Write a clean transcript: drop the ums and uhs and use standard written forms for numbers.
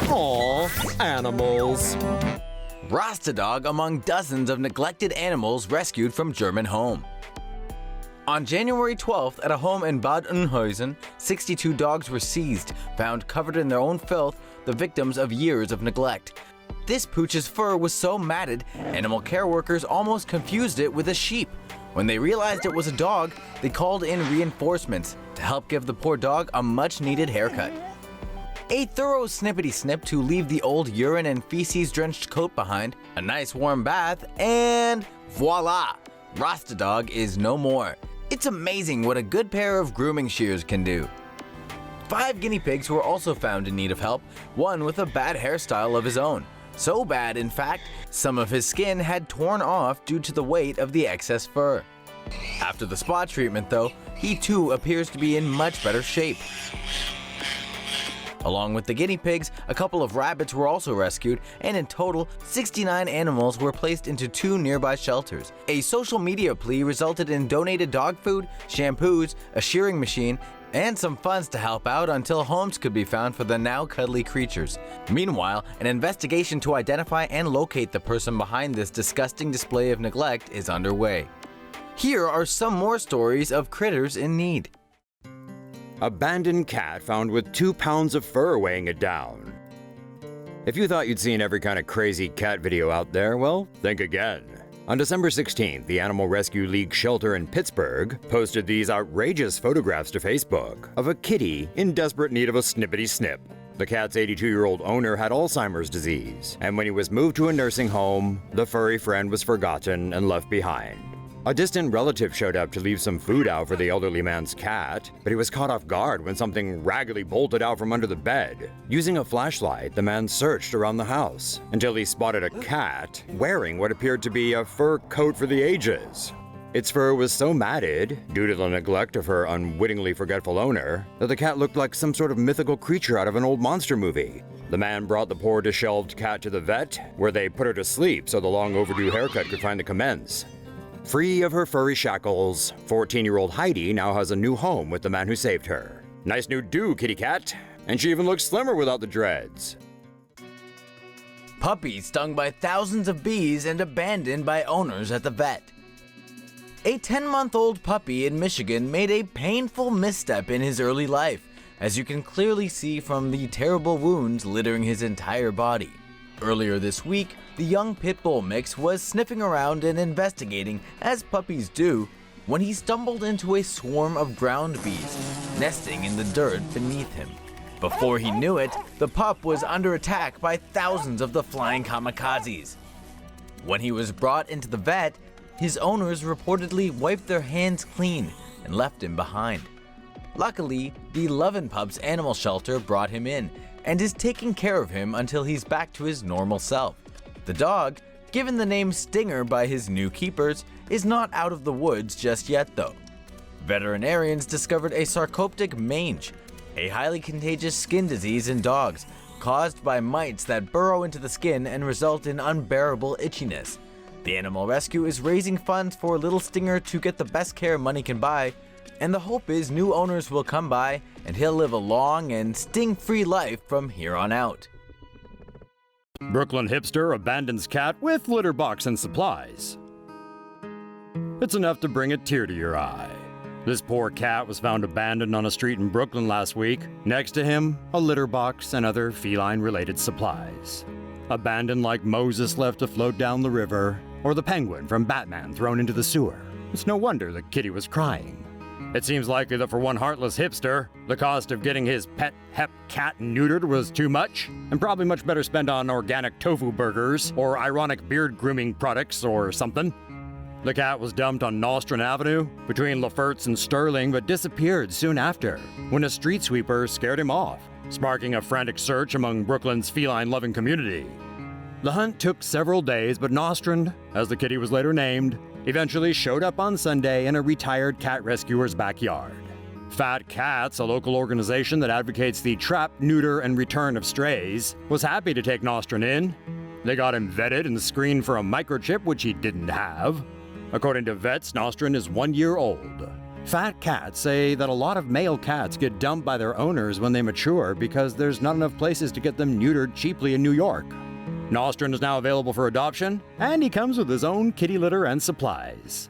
Aw, animals. Rasta dog among dozens of neglected animals rescued from German home. On January 12th, at a home in Bad Oeynhausen, 62 dogs were seized, found covered in their own filth, the victims of years of neglect. This pooch's fur was so matted, animal care workers almost confused it with a sheep. When they realized it was a dog, they called in reinforcements to help give the poor dog a much-needed haircut. A thorough snippety-snip to leave the old urine and feces-drenched coat behind, a nice warm bath, and voila! Rasta dog is no more. It's amazing what a good pair of grooming shears can do. 5 guinea pigs were also found in need of help, one with a bad hairstyle of his own. So bad, in fact, some of his skin had torn off due to the weight of the excess fur. After the spa treatment, though, he too appears to be in much better shape. Along with the guinea pigs, a couple of rabbits were also rescued, and in total, 69 animals were placed into 2 nearby shelters. A social media plea resulted in donated dog food, shampoos, a shearing machine, and some funds to help out until homes could be found for the now cuddly creatures. Meanwhile, an investigation to identify and locate the person behind this disgusting display of neglect is underway. Here are some more stories of critters in need. Abandoned cat found with 2 pounds of fur weighing it down. If you thought you'd seen every kind of crazy cat video out there, well, think again. On December 16th, the Animal Rescue League shelter in Pittsburgh posted these outrageous photographs to Facebook of a kitty in desperate need of a snippety snip. The cat's 82-year-old owner had Alzheimer's disease, and when he was moved to a nursing home, the furry friend was forgotten and left behind. A distant relative showed up to leave some food out for the elderly man's cat, but he was caught off guard when something raggedly bolted out from under the bed. Using a flashlight, the man searched around the house until he spotted a cat wearing what appeared to be a fur coat for the ages. Its fur was so matted, due to the neglect of her unwittingly forgetful owner, that the cat looked like some sort of mythical creature out of an old monster movie. The man brought the poor disheveled cat to the vet, where they put her to sleep so the long overdue haircut could finally commence. Free of her furry shackles, 14-year-old Heidi now has a new home with the man who saved her. Nice new do, kitty cat. And she even looks slimmer without the dreads. Puppy stung by thousands of bees and abandoned by owners at the vet. A 10-month-old puppy in Michigan made a painful misstep in his early life, as you can clearly see from the terrible wounds littering his entire body. Earlier this week, the young pit bull mix was sniffing around and investigating, as puppies do, when he stumbled into a swarm of ground bees, nesting in the dirt beneath him. Before he knew it, the pup was under attack by thousands of the flying kamikazes. When he was brought into the vet, his owners reportedly wiped their hands clean and left him behind. Luckily, the Lovin' Pups animal shelter brought him in and is taking care of him until he's back to his normal self. The dog, given the name Stinger by his new keepers, is not out of the woods just yet though. Veterinarians discovered a sarcoptic mange, a highly contagious skin disease in dogs, caused by mites that burrow into the skin and result in unbearable itchiness. The animal rescue is raising funds for little Stinger to get the best care money can buy, and the hope is new owners will come by and he'll live a long and sting-free life from here on out. Brooklyn hipster abandons cat with litter box and supplies. It's enough to bring a tear to your eye. This poor cat was found abandoned on a street in Brooklyn last week. Next to him, a litter box and other feline-related supplies. Abandoned like Moses left to float down the river, or the penguin from Batman thrown into the sewer. It's no wonder the kitty was crying. It seems likely that for one heartless hipster, the cost of getting his pet hep cat neutered was too much, and probably much better spent on organic tofu burgers, or ironic beard grooming products, or something. The cat was dumped on Nostrand Avenue, between Lefferts and Sterling, but disappeared soon after, when a street sweeper scared him off, sparking a frantic search among Brooklyn's feline-loving community. The hunt took several days, but Nostrand, as the kitty was later named, eventually showed up on Sunday in a retired cat rescuer's backyard. Fat Cats, a local organization that advocates the trap, neuter, and return of strays, was happy to take Nostrand in. They got him vetted and screened for a microchip, which he didn't have. According to vets, Nostrand is 1 year old. Fat cats say that a lot of male cats get dumped by their owners when they mature because there's not enough places to get them neutered cheaply in New York. Nostrum is now available for adoption, and he comes with his own kitty litter and supplies.